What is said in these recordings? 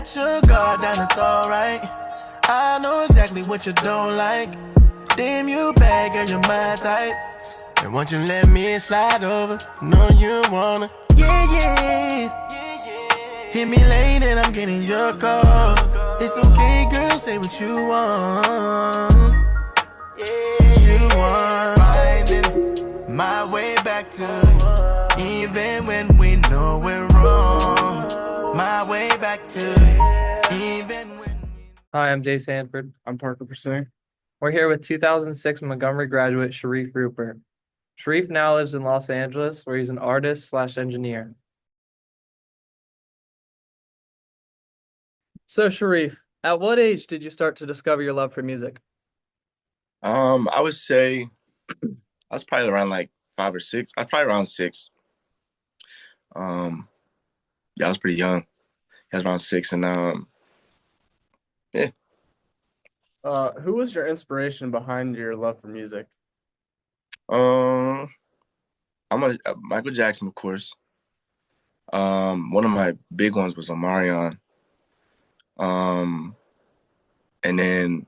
let your guard down, it's alright. I know exactly what you don't like. Damn, you bad, girl, you're my type. And won't you let me slide over? Know you wanna. Yeah, yeah. Hit me late and I'm getting your call. It's okay, girl, say what you want. What you want. Finding my way back to you, even when we know we're wrong. My way back to you, even when. Hi, I'm Jay Sanford. I'm Parker Pursuing. We're here with 2006 Montgomery graduate Sharif Rupert. Sharif now lives in Los Angeles, where he's an artist/engineer. So, Sharif, at what age did you start to discover your love for music? I would say I was probably around like 5 or 6. I was probably around 6. Um, yeah, I was pretty young. I was around 6, and yeah. Who was your inspiration behind your love for music? Um, I'm a Michael Jackson, of course. One of my big ones was Omarion. Um, and then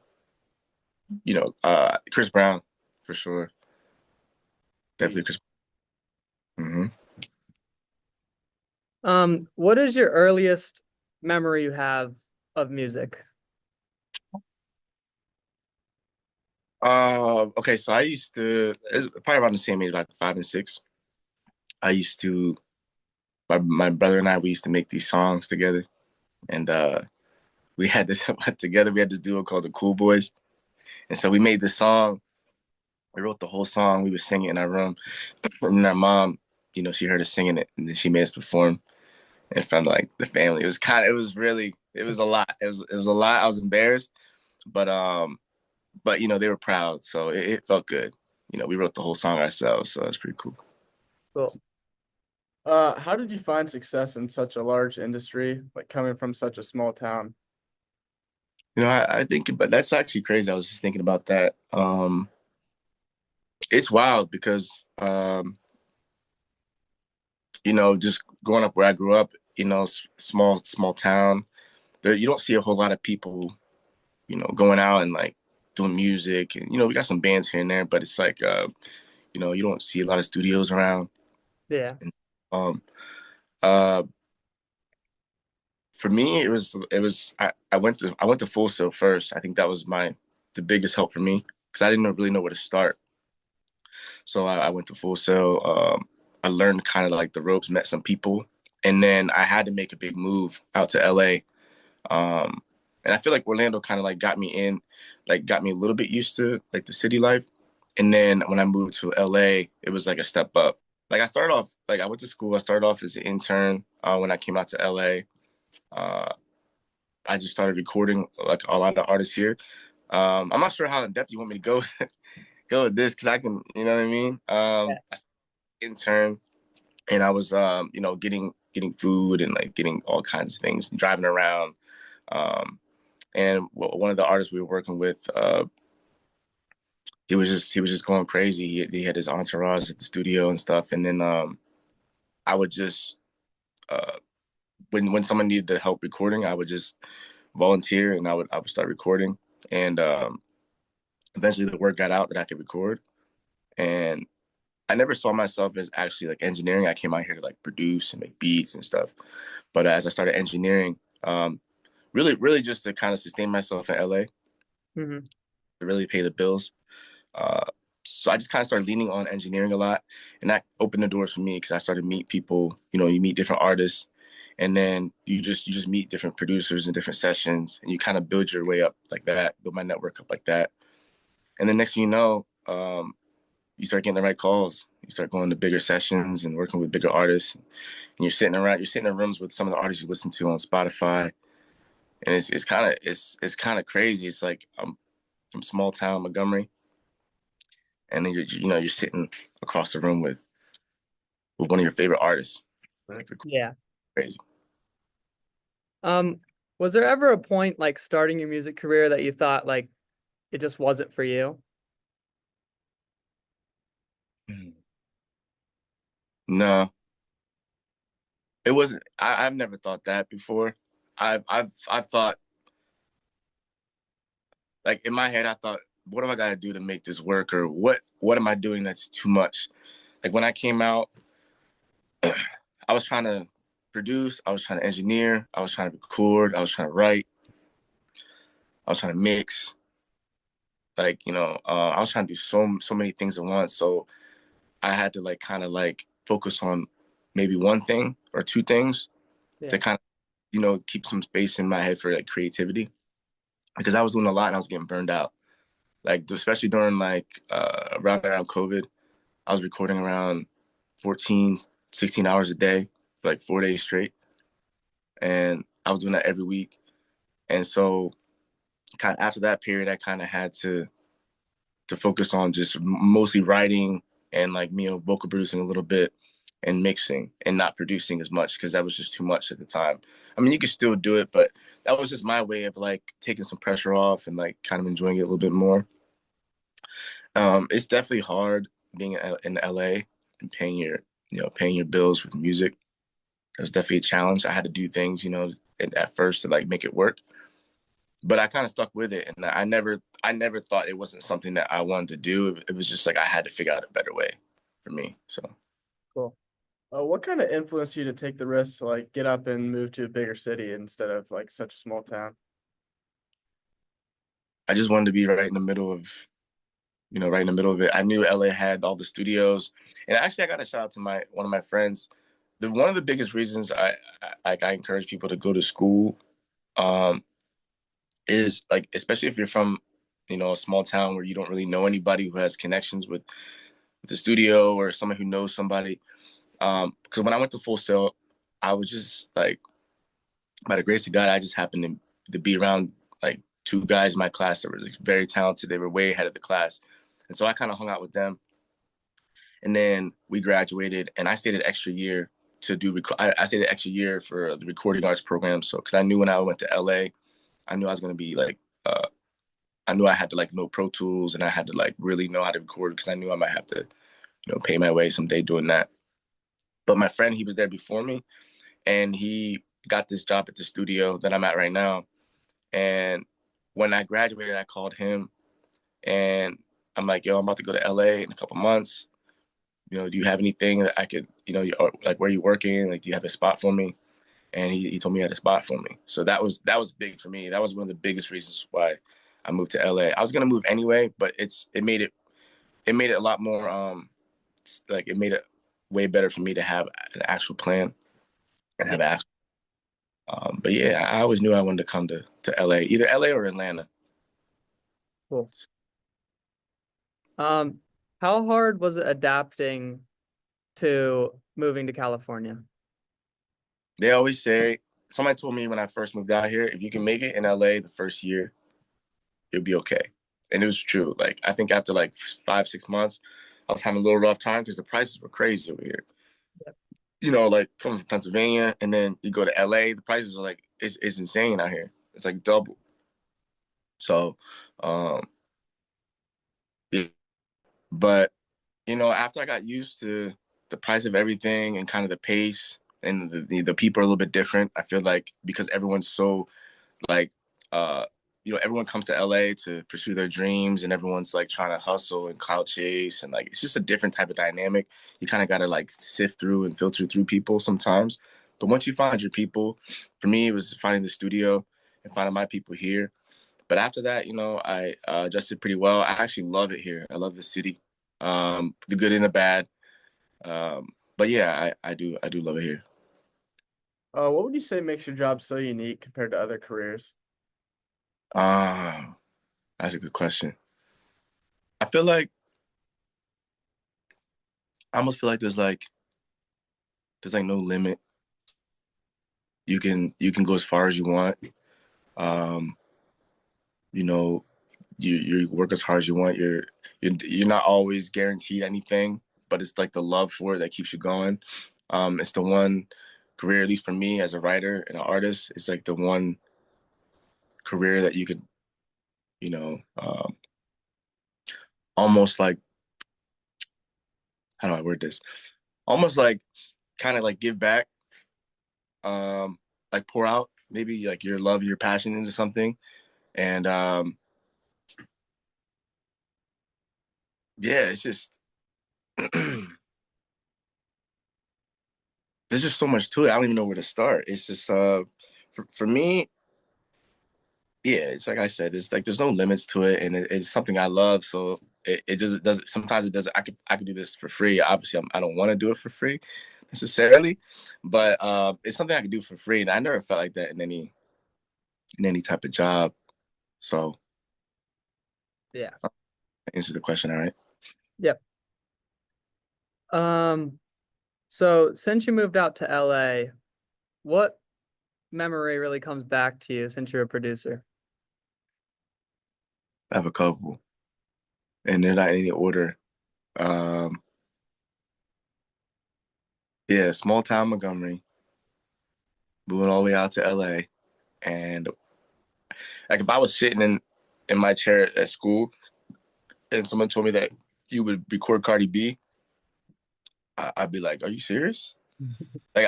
Chris Brown for sure. Definitely Chris. hmm What is your earliest memory you have of music? Okay, so it's probably around the same age, like 5 and 6. I used to my brother and we used to make these songs together, and we had this together. We had this duo called the Cool Boys, and so we made this song. We wrote the whole song. We were singing in our room, and our mom, she heard us singing it, and then she made us perform in front of like the family. It was a lot. It was a lot. I was embarrassed, but they were proud, so it felt good. We wrote the whole song ourselves, so it's pretty cool. Cool. How did you find success in such a large industry, like coming from such a small town? I think, but that's actually crazy. I was just thinking about that. It's wild because just growing up where I grew up, small town. There, you don't see a whole lot of people, going out and like doing music, and we got some bands here and there, but it's like, you don't see a lot of studios around. Yeah. And, um, uh, for me, I went to Full Sail first. I think that was the biggest help for me because I didn't really know where to start. So I went to Full Sail. I learned kind of like the ropes, met some people, and then I had to make a big move out to LA. Um, and I feel like Orlando kind of like got me in, like got me a little bit used to like the city life. And then when I moved to LA, it was like a step up. Like I started off, like I went to school. I started off as an intern when I came out to LA. Uh, I just started recording like a lot of artists here. I'm not sure how in depth you want me to go go with this because I can, you know what I mean. I intern and I was, getting food and like getting all kinds of things, driving around. Um, and one of the artists we were working with, he was just going crazy. He had his entourage at the studio and stuff. And then I would just uh, when someone needed the help recording, I would just volunteer and I would start recording. And eventually the word got out that I could record. And I never saw myself as actually like engineering. I came out here to like produce and make beats and stuff. But as I started engineering, really, really just to kind of sustain myself in LA, Mm-hmm. to really pay the bills. Uh, so I just kind of started leaning on engineering a lot, and that opened the doors for me because I started to meet people. You meet different artists, and then you just meet different producers in different sessions, and you kind of build your way up like that, build my network up like that, and then next thing you know, you start getting the right calls. You start going to bigger sessions and working with bigger artists, and you're sitting in rooms with some of the artists you listen to on Spotify, and it's kind of crazy. It's like I'm from small town Montgomery, and then you're sitting across the room with one of your favorite artists. Like, Yeah. crazy. Um, was there ever a point like starting your music career that you thought like it just wasn't for you? No, it wasn't. I've never thought that before. I've thought, like, in my head, I thought, what do I gotta do to make this work, or what am I doing that's too much? Like when I came out, I was trying to produce, I was trying to engineer, I was trying to record, I was trying to write, I was trying to mix. Like, I was trying to do so many things at once. So I had to like kind of like focus on maybe one thing or two things to Yeah. kind of, keep some space in my head for like creativity. Because I was doing a lot and I was getting burned out. Like especially during like around COVID, I was recording around 14, 16 hours a day for like 4 days straight. And I was doing that every week. And so kind of after that period, I kind of had to focus on just mostly writing and like vocal producing a little bit and mixing and not producing as much because that was just too much at the time. I mean, you could still do it, but that was just my way of like taking some pressure off and like kind of enjoying it a little bit more. It's definitely hard being in LA and paying your bills with music. It was definitely a challenge. I had to do things, at first to like make it work, but I kind of stuck with it, and I never thought it wasn't something that I wanted to do. It was just like I had to figure out a better way for me. So Cool. What kind of influenced you to take the risk to like get up and move to a bigger city instead of like such a small town? I just wanted to be right in the middle of it. I knew LA had all the studios, and actually, I got a shout out to my one of my friends. One of the biggest reasons I encourage people to go to school, um, is like especially if you're from a small town where you don't really know anybody who has connections with the studio or someone who knows somebody. Because when I went to Full Sail, I was just like, by the grace of God, I just happened to be around like two guys in my class that were like, very talented. They were way ahead of the class, and so I kind of hung out with them. And then we graduated, and I stayed an extra year to do. I stayed an extra year for the recording arts program. So because I knew when I went to LA, I knew I was gonna be like, I knew I had to like know Pro Tools, and I had to like really know how to record because I knew I might have to pay my way someday doing that. But my friend, he was there before me, and he got this job at the studio that I'm at right now. And when I graduated, I called him and I'm like, yo, I'm about to go to LA in a couple months. Do you have anything that I could, or like where you working? Like, do you have a spot for me? And he told me he had a spot for me. So that was big for me. That was one of the biggest reasons why I moved to LA. I was gonna move anyway, but it made it a lot more like it made it way better for me to have an actual plan and Yeah. have an actual. But yeah, I always knew I wanted to come to LA, either LA or Atlanta. Cool. Um, how hard was it adapting to moving to California? They always say, somebody told me when I first moved out here, if you can make it in LA the first year, you'll be okay. And it was true. Like I think after like 5, 6 months, I was having a little rough time because the prices were crazy over here. Like coming from Pennsylvania and then you go to LA, the prices are like it's insane out here. It's like double. So, um, yeah. But after I got used to the price of everything and kind of the pace and the people are a little bit different, I feel like because everyone's so like uh everyone comes to LA to pursue their dreams and everyone's like trying to hustle and clout chase and like it's just a different type of dynamic. You kind of got to like sift through and filter through people sometimes. But once you find your people, for me it was finding the studio and finding my people here. But after that, I adjusted pretty well. I actually love it here. I love the city, the good and the bad. But yeah, I do love it here. What would you say makes your job so unique compared to other careers? Ah, that's a good question. I feel like I almost feel like there's like no limit. You can go as far as you want. Um, you know, you work as hard as you want. You're not always guaranteed anything, but it's like the love for it that keeps you going. It's the one career, at least for me as a writer and an artist, it's like the one career that you could, almost like how do I word this? Almost like kind of like give back, like pour out maybe like your love, your passion into something. And yeah, it's just there's just so much to it. I don't even know where to start. It's just for me, yeah, it's like I said, it's like there's no limits to it, and it's something I love. So it just doesn't. Sometimes it doesn't. I could do this for free. Obviously, I don't want to do it for free necessarily, but it's something I could do for free, and I never felt like that in any type of job. So Yeah. answer the question, all right? Yep. Um, so since you moved out to LA, what memory really comes back to you since you're a producer? I have a couple, and they're not in any order. Um, yeah, small town Montgomery, moving all the way out to LA, and like if I was sitting in my chair at school and someone told me that you would record Cardi B, I'd be like, "Are you serious?" Like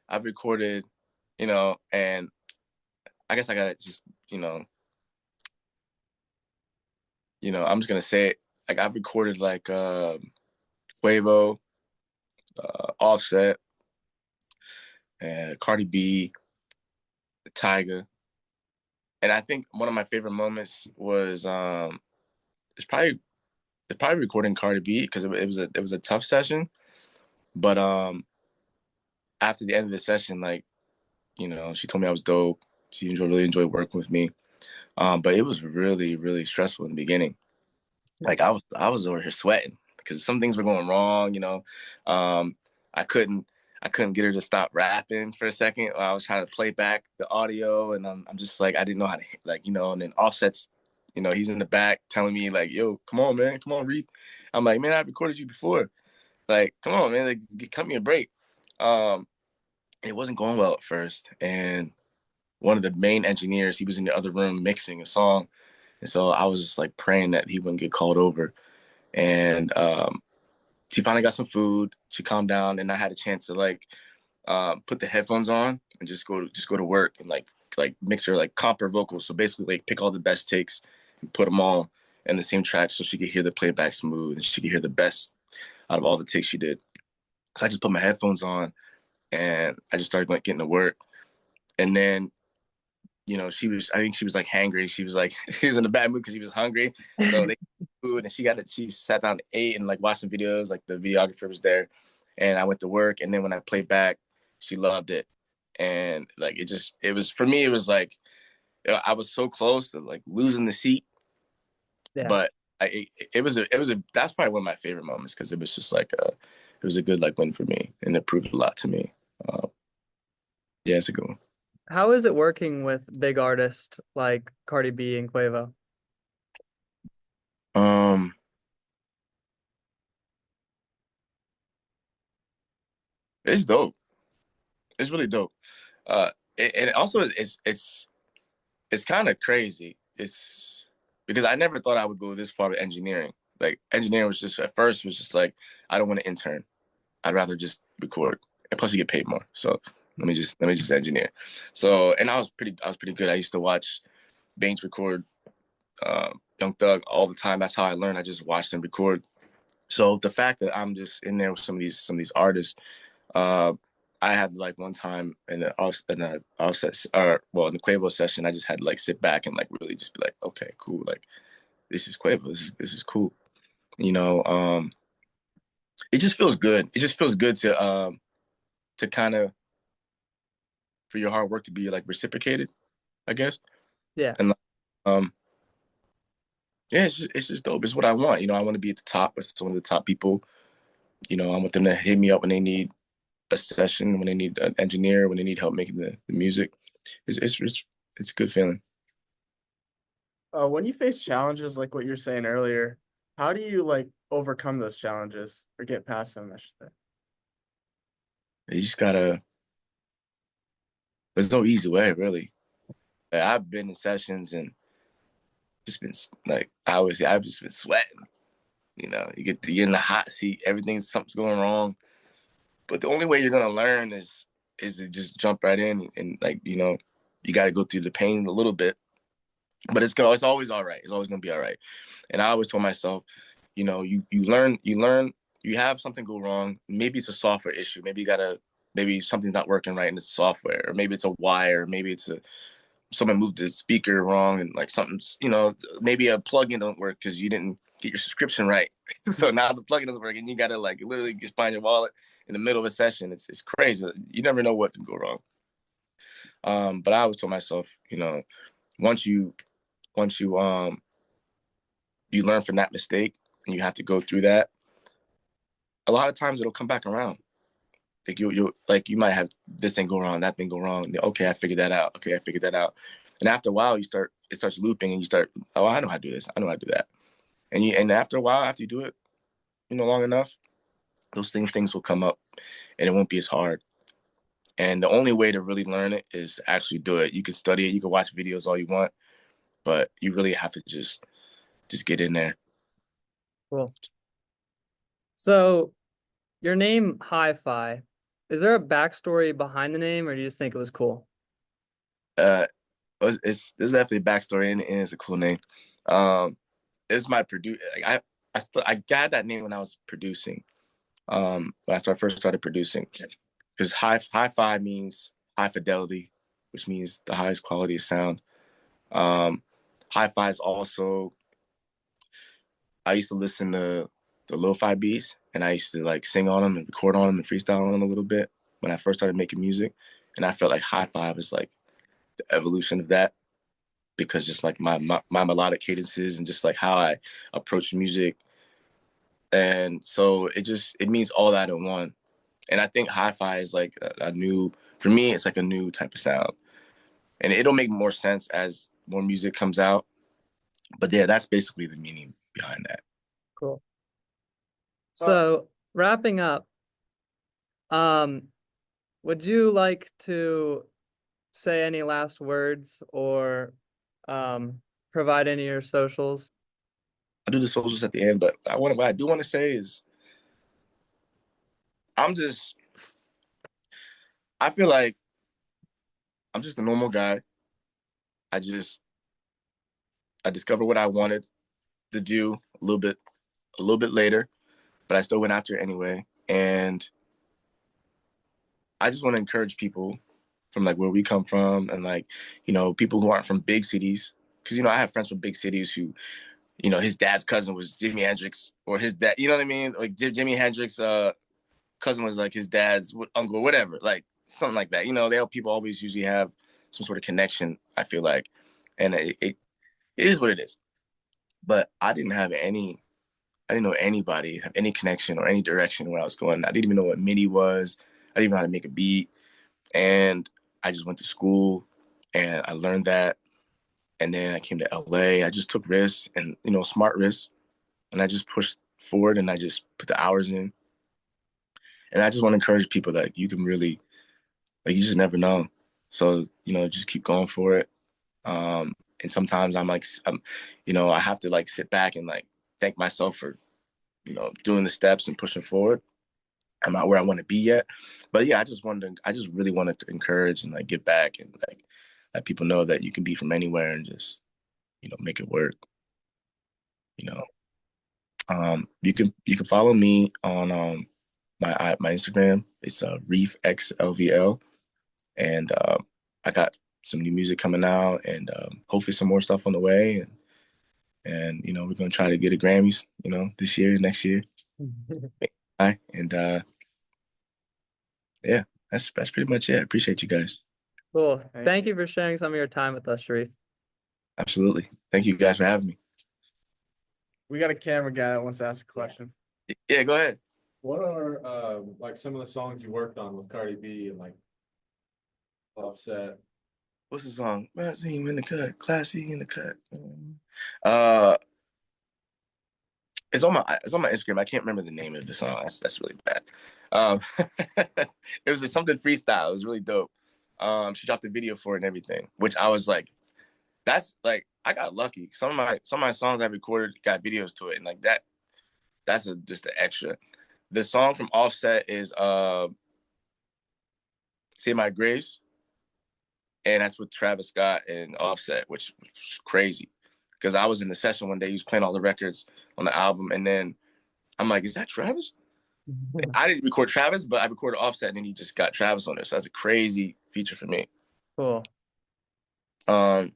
I've recorded, and I guess I gotta just, I'm just gonna say it. Like I've recorded like Quavo, Offset, and Cardi B, Tyga, and I think one of my favorite moments was it's probably it's probably recording Cardi B because it was a tough session, but after the end of the session, like she told me I was dope. She really enjoyed working with me. But it was really, really stressful in the beginning. Like I was over here sweating because some things were going wrong. Um, I couldn't, I couldn't get her to stop rapping for a second. I was trying to play back the audio, and I'm just like I didn't know how to like And then Offset's, he's in the back telling me like, "Yo, come on, man, come on, Reef." I'm like, "Man, I recorded you before. Like, come on, man, like, cut me a break." Um, it wasn't going well at first, and one of the main engineers, he was in the other room mixing a song. And so I was just like praying that he wouldn't get called over. And she finally got some food. She calmed down, and I had a chance to like put the headphones on and just go to work and like mix her like comp her vocals. So basically like pick all the best takes and put them all in the same track so she could hear the playback smooth and she could hear the best out of all the takes she did. So I just put my headphones on and I just started like getting to work. And then I think she was like hangry. She was like, she was in a bad mood because she was hungry. So they food and she sat down and ate and like watched some videos. Like the videographer was there, and I went to work. And then when I played back, she loved it, and like it was for me. It was like I was so close to like losing the seat, Yeah. but it was a that's probably one of my favorite moments because it was just like it was a good like win for me and it proved a lot to me. Uh, yeah, it's a good one. How is it working with big artists like Cardi B and Quavo? Um, it's dope. It's really dope. Uh, and also it's kind of crazy. It's because I never thought I would go this far with engineering. Like engineering was just at first was just like I don't want to intern. I'd rather just record, and plus you get paid more. So let me just engineer. So and I was pretty good. I used to watch Baines record Young Thug all the time. That's how I learned. I just watched him record. So the fact that I'm just in there with some of these artists. Uh, I had like one time in the in the Quavo session, I just had to like sit back and like really just be like, okay, cool, like this is Quavo, this is cool, you know. It just feels good. It just feels good to kind of for your hard work to be like reciprocated, I guess. Yeah. And um, yeah, it's just dope. It's what I want. I want to be at the top with some of the top people. I want them to hit me up when they need a session, when they need an engineer, when they need help making the music. It's a good feeling. When you face challenges like what you're saying earlier, how do you like overcome those challenges or get past them, I should say? You just gotta. There's no easy way, really. Like, I've been in sessions and just been like I've just been sweating. You're in the hot seat. Something's going wrong. But the only way you're gonna learn is to just jump right in and like. You got to go through the pain a little bit, but it's always all right. It's always gonna be all right. And I always told myself, you learn, you have something go wrong. Maybe it's a software issue. Maybe something's not working right in the software, or maybe it's a wire, maybe it's someone moved the speaker wrong, and like something's, maybe a plugin don't work because you didn't get your subscription right. So now the plugin doesn't work, and you gotta like literally just find your wallet in the middle of a session. It's crazy. You never know what can go wrong. But I always told myself, once you once you learn from that mistake and you have to go through that, a lot of times it'll come back around. Like you might have this thing go wrong, that thing go wrong. Okay, I figured that out. Okay, I figured that out. And after a while, it starts looping, and you start, oh, I know how to do this. I know how to do that. And after a while, after you do it, long enough, those same things will come up, and it won't be as hard. And the only way to really learn it is to actually do it. You can study it, you can watch videos all you want, but you really have to just get in there. Cool. So your name Hi-Fi, is there a backstory behind the name, or do you just think it was cool? There's definitely a backstory, and it's a cool name. It's my I got that name when I was producing. When I first started producing, because hi-fi means high fidelity, which means the highest quality of sound. Hi-fi is also, I used to listen to the lo-fi beats, and I used to like sing on them and record on them and freestyle on them a little bit when I first started making music. And I felt like hi-fi was like the evolution of that, because just like my melodic cadences and just like how I approach music. And so it means all that in one. And I think hi-fi is like a new, for me, it's like a new type of sound. And it'll make more sense as more music comes out. But yeah, that's basically the meaning behind that. Cool. So wrapping up, um, would you like to say any last words or provide any of your socials? I do the socials at the end, but what I do want to say is I'm just, I feel like I'm just a normal guy. I just, I discovered what I wanted to do a little bit later, but I still went after it anyway. And I just want to encourage people from like where we come from, and like, people who aren't from big cities. Cause, I have friends from big cities who, his dad's cousin was Jimi Hendrix, or his dad, you know what I mean? Like Jimi Hendrix, cousin was like his dad's uncle, whatever, like something like that. People always usually have some sort of connection, I feel like. And it is what it is. But I didn't know anybody, have any connection or any direction where I was going. I didn't even know what MIDI was. I didn't even know how to make a beat. And I just went to school and I learned that. And then I came to LA. I just took risks, and, smart risks. And I just pushed forward, and I just put the hours in. And I just want to encourage people that you can really, like, you just never know. So, just keep going for it. And sometimes I have to like sit back and like thank myself for, doing the steps and pushing forward. I'm not where I want to be yet, but yeah, I just really want to encourage and like give back, and like let people know that you can be from anywhere and just, make it work. You know, you can follow me on my Instagram. It's Reef XLVL, and I got some new music coming out, and hopefully some more stuff on the way, and we're gonna try to get a Grammys, this year, next year. And yeah, that's pretty much it. I appreciate you guys. Cool. Thank you for sharing some of your time with us, Sharif. Absolutely. Thank you guys for having me. We got a camera guy that wants to ask a question. Yeah, go ahead. What are like some of the songs you worked on with Cardi B and like Offset? What's the song? Classy in the cut. Classy in the cut. Uh, it's on my Instagram. I can't remember the name of the song. That's really bad. Um, it was just something freestyle. It was really dope. She dropped a video for it and everything, which I was like, that's like, I got lucky. Some of my songs I recorded got videos to it, and like that's just an extra. The song from Offset is "Say My Grace." and that's with Travis Scott and Offset, which was crazy. Because I was in the session one day, he was playing all the records on the album, and then I'm like, is that Travis? I didn't record Travis, but I recorded Offset, and then he just got Travis on there. So that's a crazy feature for me. Cool. What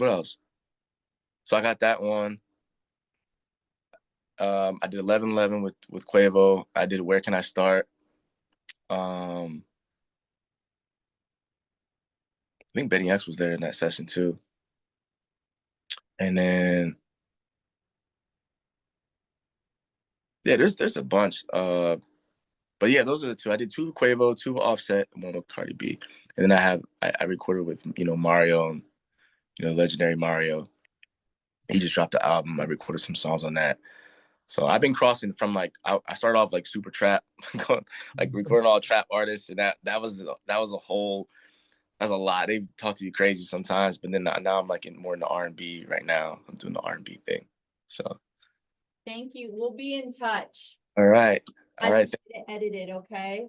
else? So I got that one. I did 11:11 with Quavo. I did Where Can I Start? I think Benny X was there in that session too. And then yeah, there's a bunch. But yeah, those are the two. I did 2 with Quavo, 2 with Offset, and 1 with Cardi B. And then I recorded with Mario, and, legendary Mario. He just dropped the album. I recorded some songs on that. So I've been crossing from like I started off like super trap, like recording all trap artists, and that was a whole that's a lot. They talk to you crazy sometimes, but then now I'm like more in the R&B right now. I'm doing the R&B thing. So Thank you. We'll be in touch. all right, I all right, need you to edit it, okay?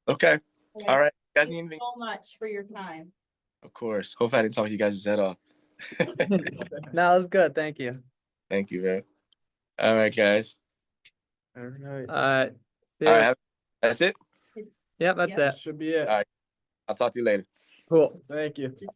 okay, Okay. all right. You guys Thank need you anything? so much for your time. Of course. Hope I didn't talk to you guys' head off. No, it was good. Thank you. Thank you, man. All right, guys. All right. All right. See All ya. right, that's it. Yep, that's Yep. it. Should be it. All right. I'll talk to you later. Cool. Thank you. Just